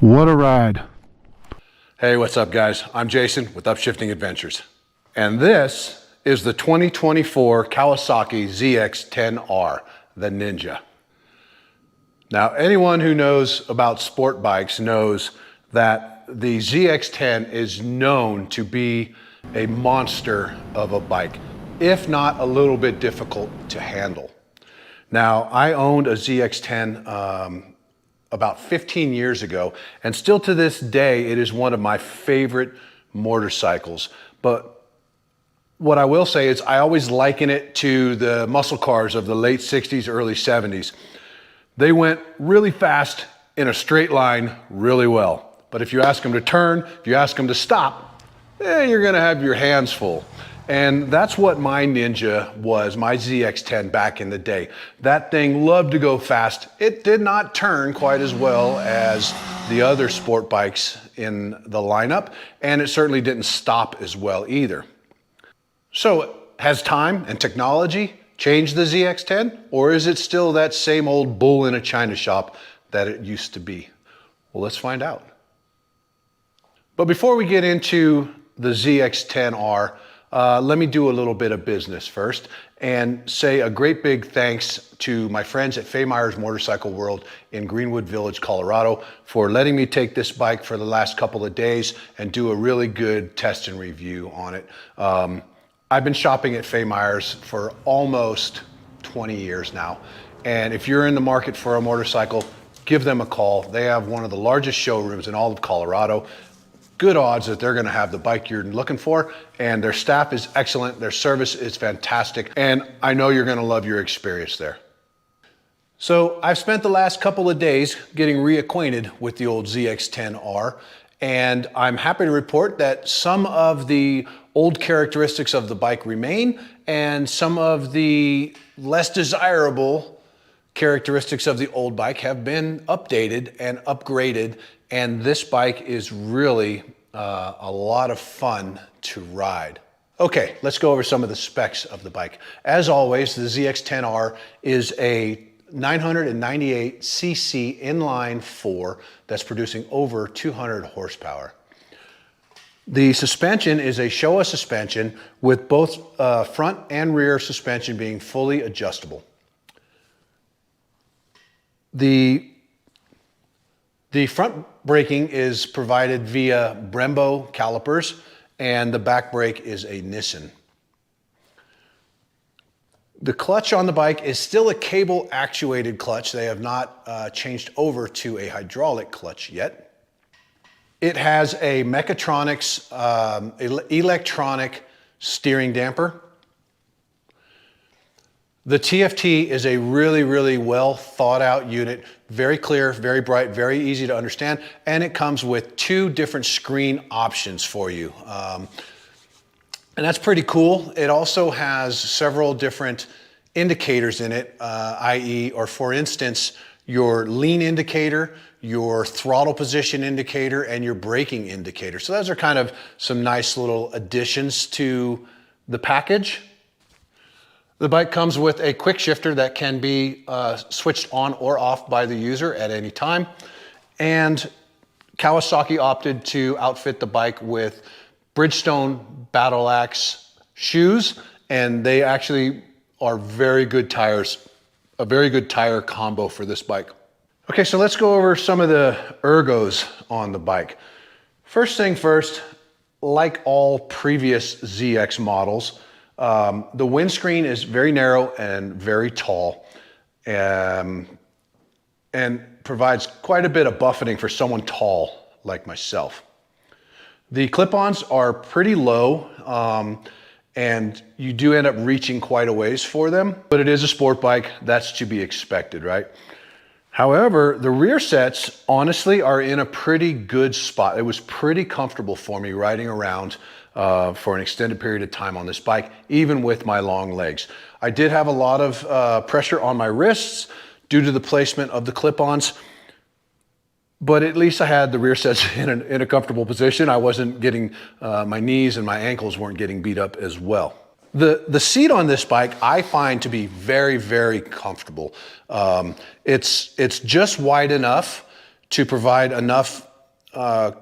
What a ride. Hey, what's up guys? I'm Jason with Upshifting Adventures. And this is the 2024 Kawasaki ZX-10R, the Ninja. Now, anyone who knows about sport bikes knows that the ZX-10 is known to be a monster of a bike, if not a little bit difficult to handle. Now, I owned a ZX-10 about 15 years ago, and still to this day, it is one of my favorite motorcycles. But what I will say is I always liken it to the muscle cars of the late 60s, early 70s. They went really fast in a straight line really well. But if you ask them to turn, if you ask them to stop, you're gonna have your hands full. And that's what my Ninja was, my ZX-10 back in the day. That thing loved to go fast. It did not turn quite as well as the other sport bikes in the lineup, and it certainly didn't stop as well either. So has time and technology changed the ZX-10, or is it still that same old bull in a china shop that it used to be? Well, let's find out. But before we get into the ZX-10R, let me do a little bit of business first and say a great big thanks to my friends at Faymeyer's Motorcycle World in Greenwood Village, Colorado, for letting me take this bike for the last couple of days and do a really good test and review on it. I've been shopping at Faymeyer's for almost 20 years now. And if you're in the market for a motorcycle, give them a call. They have one of the largest showrooms in all of Colorado. Good odds that they're gonna have the bike you're looking for, and their staff is excellent, their service is fantastic, and I know you're gonna love your experience there. So I've spent the last couple of days getting reacquainted with the old ZX-10R, and I'm happy to report that some of the old characteristics of the bike remain, and some of the less desirable characteristics of the old bike have been updated and upgraded, and this bike is really a lot of fun to ride. Okay, let's go over some of the specs of the bike. As always, the ZX-10R is a 998cc inline 4 that's producing over 200 horsepower. The suspension is a Showa suspension with both front and rear suspension being fully adjustable. The front braking is provided via Brembo calipers, and the back brake is a Nissan. The clutch on the bike is still a cable actuated clutch. They have not changed over to a hydraulic clutch yet. It has a Mechatronics electronic steering damper. The TFT is a really, really well thought out unit, very clear, very bright, very easy to understand, and it comes with 2 different screen options for you. And that's pretty cool. It also has several different indicators in it, i.e., or for instance, your lean indicator, your throttle position indicator, and your braking indicator. So those are kind of some nice little additions to the package. The bike comes with a quick shifter that can be switched on or off by the user at any time. And Kawasaki opted to outfit the bike with Bridgestone Battle Axe shoes, and they actually are very good tires, a very good tire combo for this bike. Okay, so let's go over some of the ergos on the bike. First thing first, like all previous ZX models, the windscreen is very narrow and very tall, and provides quite a bit of buffeting for someone tall like myself. The clip-ons are pretty low, and you do end up reaching quite a ways for them, but it is a sport bike, that's to be expected, right? However, the rear sets honestly are in a pretty good spot. It was pretty comfortable for me riding around for an extended period of time on this bike, even with my long legs. I did have a lot of pressure on my wrists due to the placement of the clip-ons, but at least I had the rear sets in a comfortable position. I wasn't getting, my knees and my ankles weren't getting beat up as well. The seat on this bike I find to be very, very comfortable. It's just wide enough to provide enough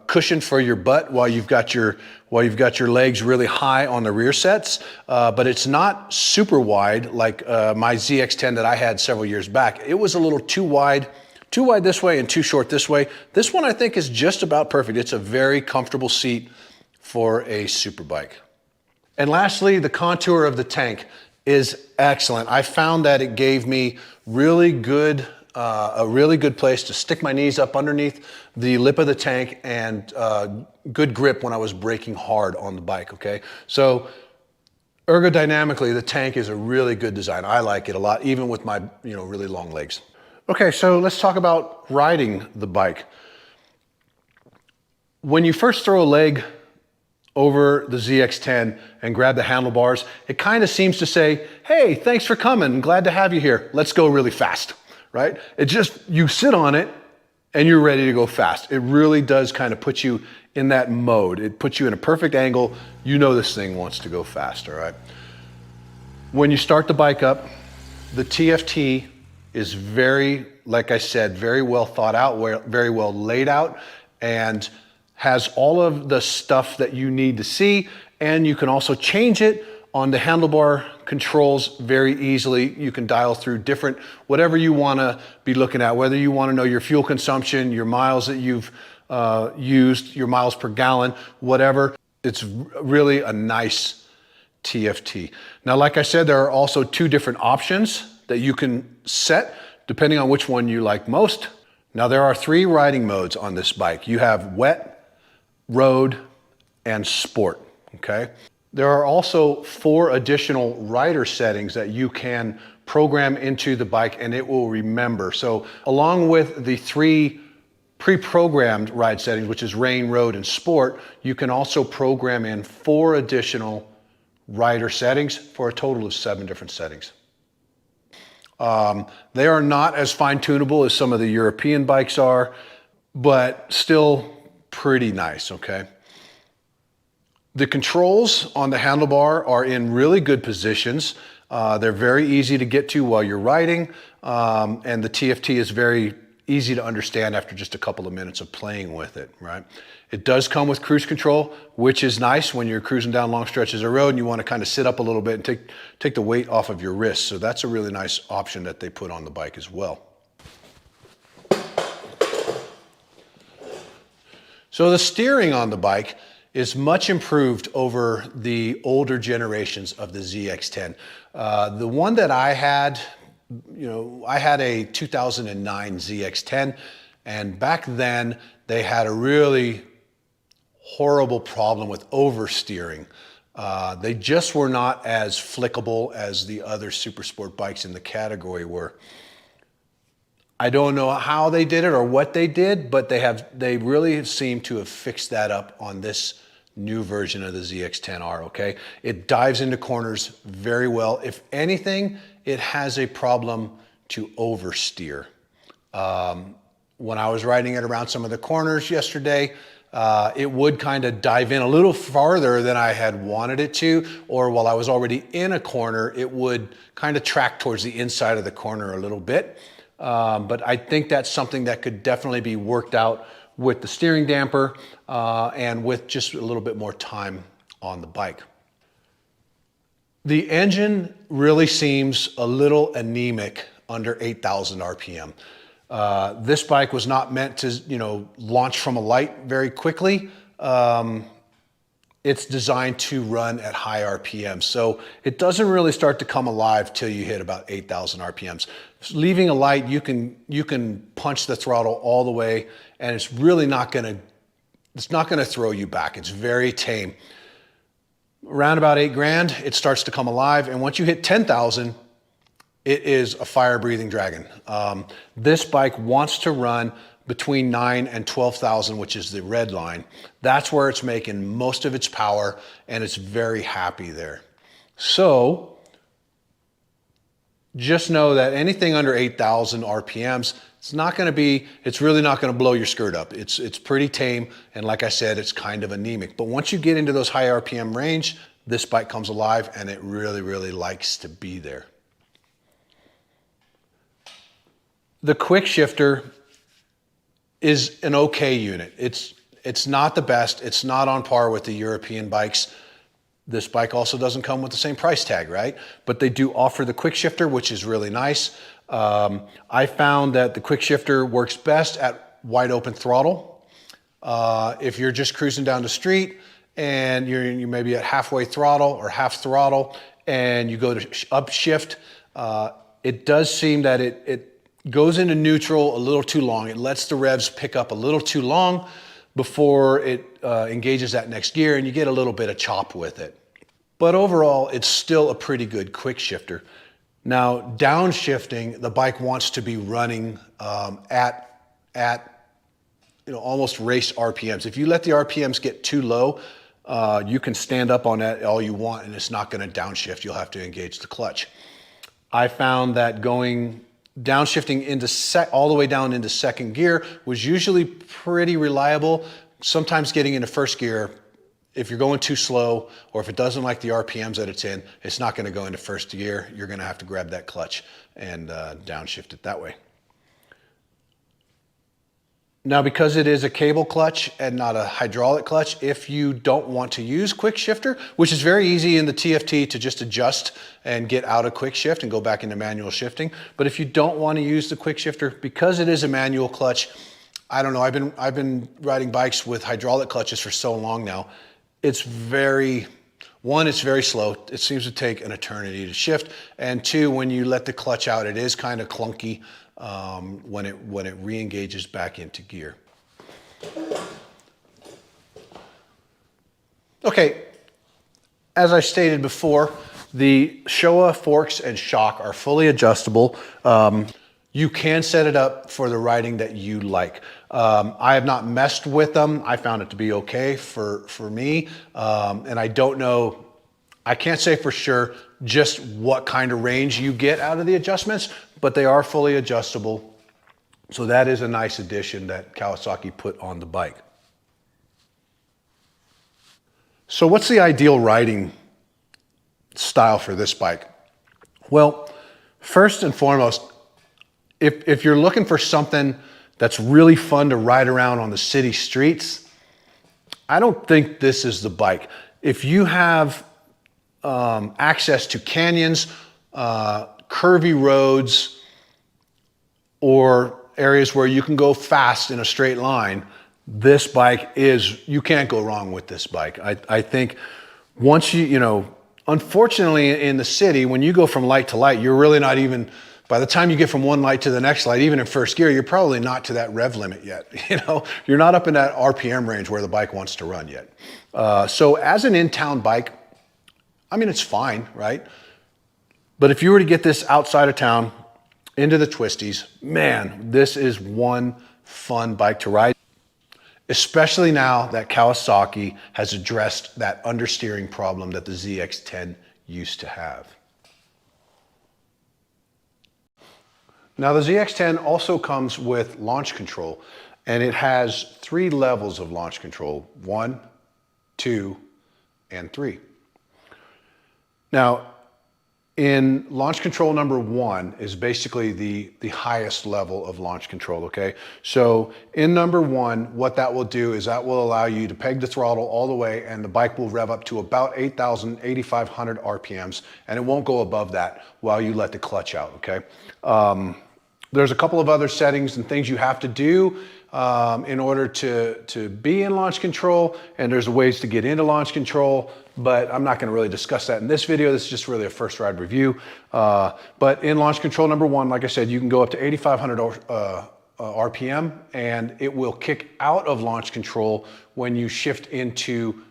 cushion for your butt while you've got your legs really high on the rear sets, but it's not super wide like my ZX-10 that I had several years back. It was a little too wide this way and too short this way. This one I think is just about perfect. It's a very comfortable seat for a super bike. And lastly, the contour of the tank is excellent. I found that it gave me really good, a really good place to stick my knees up underneath the lip of the tank and good grip when I was braking hard on the bike, okay? So ergodynamically, the tank is a really good design. I like it a lot, even with my really long legs. Okay, so let's talk about riding the bike. When you first throw a leg over the ZX-10 and grab the handlebars, it kind of seems to say, hey, thanks for coming, glad to have you here. Let's go really fast, right? It just, you sit on it and you're ready to go fast. It really does kind of put you in that mode. It puts you in a perfect angle. You know this thing wants to go fast, all right? When you start the bike up, the TFT is very, like I said, very well thought out, very well laid out, and has all of the stuff that you need to see, and you can also change it on the handlebar controls very easily. You can dial through different, whatever you wanna be looking at, whether you wanna know your fuel consumption, your miles that you've used, your miles per gallon, whatever. It's really a nice TFT. Now, like I said, there are also two different options that you can set depending on which one you like most. Now, there are 3 riding modes on this bike. You have wet, road, and sport, okay? There are also 4 additional rider settings that you can program into the bike and it will remember. So along with the 3 pre-programmed ride settings, which is rain, road, and sport, you can also program in 4 additional rider settings for a total of 7 different settings. They are not as fine-tunable as some of the European bikes are, but still pretty nice, okay? The controls on the handlebar are in really good positions. They're very easy to get to while you're riding, and the TFT is very easy to understand after just a couple of minutes of playing with it, right? It does come with cruise control, which is nice when you're cruising down long stretches of road and you want to kind of sit up a little bit and take the weight off of your wrists. So that's a really nice option that they put on the bike as well. So the steering on the bike is much improved over the older generations of the ZX-10. The one that I had, I had a 2009 ZX-10, and back then they had a really horrible problem with oversteering. They just were not as flickable as the other super sport bikes in the category were. I don't know how they did it or what they did, but they really seem to have fixed that up on this new version of the ZX-10R, okay? It dives into corners very well. If anything, it has a problem to oversteer. When I was riding it around some of the corners yesterday, it would kind of dive in a little farther than I had wanted it to, or while I was already in a corner, it would kind of track towards the inside of the corner a little bit. But I think that's something that could definitely be worked out with the steering damper and with just a little bit more time on the bike. The engine really seems a little anemic under 8,000 RPM. This bike was not meant to, launch from a light very quickly. It's designed to run at high RPM. So it doesn't really start to come alive till you hit about 8,000 RPMs. Leaving a light, you can punch the throttle all the way and it's really not gonna throw you back. It's very tame. Around about 8 grand, it starts to come alive. And once you hit 10,000, it is a fire-breathing dragon. This bike wants to run between 9 and 12,000, which is the red line. That's where it's making most of its power, and it's very happy there. So just know that anything under 8,000 RPMs, it's really not gonna blow your skirt up. It's pretty tame, and like I said, it's kind of anemic. But once you get into those high RPM range, this bike comes alive, and it really, really likes to be there. The quick shifter is an okay unit. It's not the best. It's not on par with the European bikes. This bike also doesn't come with the same price tag, right? But they do offer the quick shifter, which is really nice. I found that the quick shifter works best at wide open throttle. If you're just cruising down the street and you maybe at halfway throttle or half throttle and you go to upshift, it does seem that it goes into neutral a little too long. It lets the revs pick up a little too long before it engages that next gear, and you get a little bit of chop with it. But overall, it's still a pretty good quick shifter. Now, downshifting, the bike wants to be running at almost race RPMs. If you let the RPMs get too low, you can stand up on that all you want and it's not going to downshift. You'll have to engage the clutch. I found that going downshifting into all the way down into second gear was usually pretty reliable. Sometimes getting into first gear, if you're going too slow or if it doesn't like the RPMs that it's in, it's not going to go into first gear. You're going to have to grab that clutch and downshift it that way. Now, because it is a cable clutch and not a hydraulic clutch, if you don't want to use quick shifter, which is very easy in the TFT to just adjust and get out of quick shift and go back into manual shifting. But if you don't want to use the quick shifter, because it is a manual clutch, I don't know, I've been riding bikes with hydraulic clutches for so long now. It's very slow. It seems to take an eternity to shift. And two, when you let the clutch out, it is kind of clunky when it re-engages back into gear. Okay, as I stated before, the Showa forks and shock are fully adjustable. You can set it up for the riding that you like. I have not messed with them. I found it to be okay for me. And I don't know, I can't say for sure just what kind of range you get out of the adjustments, but they are fully adjustable. So that is a nice addition that Kawasaki put on the bike. So what's the ideal riding style for this bike? Well, first and foremost, if you're looking for something that's really fun to ride around on the city streets, I don't think this is the bike. If you have access to canyons, curvy roads, or areas where you can go fast in a straight line, this bike you can't go wrong with this bike. I think once unfortunately in the city, when you go from light to light, you're really not even, by the time you get from one light to the next light, even in first gear, you're probably not to that rev limit yet. You're not up in that RPM range where the bike wants to run yet. So as an in-town bike, I mean, it's fine, right? But if you were to get this outside of town, into the twisties, man, this is one fun bike to ride, especially now that Kawasaki has addressed that understeering problem that the ZX-10 used to have. Now, the ZX-10 also comes with launch control, and it has 3 levels of launch control: 1, 2, and 3. Now, in launch control number 1 is basically the highest level of launch control, okay? So in number 1, what that will do is that will allow you to peg the throttle all the way, and the bike will rev up to about 8,500 RPMs, and it won't go above that while you let the clutch out, okay? There's a couple of other settings and things you have to do in order to be in launch control, and there's ways to get into launch control, but I'm not going to really discuss that in this video. This is just really a first ride review. But in launch control number 1, like I said, you can go up to 8,500 RPM, and it will kick out of launch control when you shift into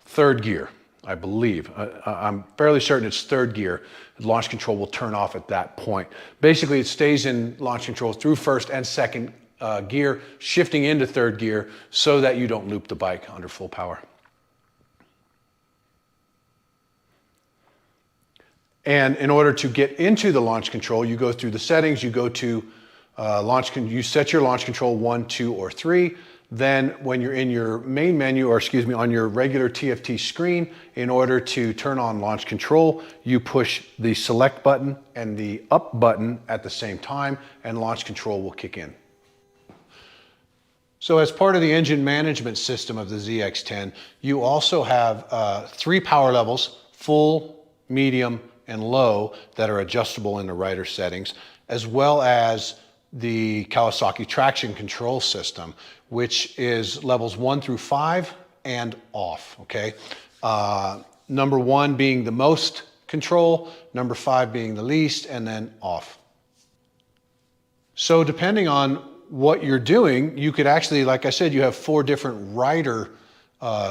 third gear, I believe. I'm fairly certain it's third gear. Launch control will turn off at that point. Basically, it stays in launch control through first and second gear, shifting into third gear so that you don't loop the bike under full power. And in order to get into the launch control, you go through the settings, you go to you set your launch control 1, 2, or 3. Then when you're in your main menu, or excuse me, on your regular TFT screen, in order to turn on launch control, you push the select button and the up button at the same time, and launch control will kick in. So as part of the engine management system of the ZX-10, you also have 3 power levels, full, medium, and low, that are adjustable in the rider settings, as well as the Kawasaki traction control system, which is levels 1 through 5 and off, okay? Number 1 being the most control, number 5 being the least, and then off. So depending on what you're doing, you could actually, like I said, you have 4 different rider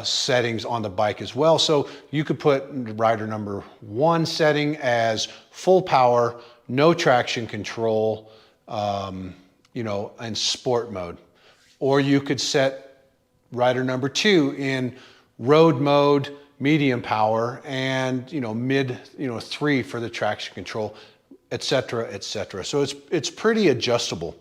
settings on the bike as well. So you could put rider number 1 setting as full power, no traction control, you know, and sport mode. Or you could set rider number 2 in road mode, medium power, and, you know, mid, you know, 3 for the traction control, etc., etc. So it's pretty adjustable.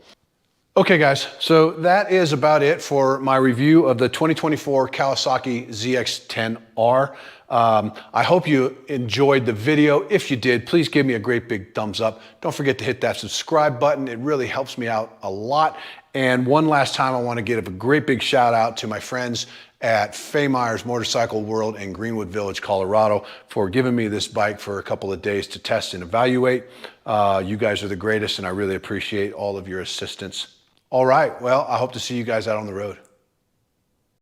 Okay guys, so that is about it for my review of the 2024 Kawasaki ZX-10R. I hope you enjoyed the video. If you did, please give me a great big thumbs up. Don't forget to hit that subscribe button. It really helps me out a lot. And one last time, I want to give a great big shout out to my friends at Faymeyer's Motorcycle World in Greenwood Village, Colorado, for giving me this bike for a couple of days to test and evaluate. You guys are the greatest, and I really appreciate all of your assistance. All right, well, I hope to see you guys out on the road.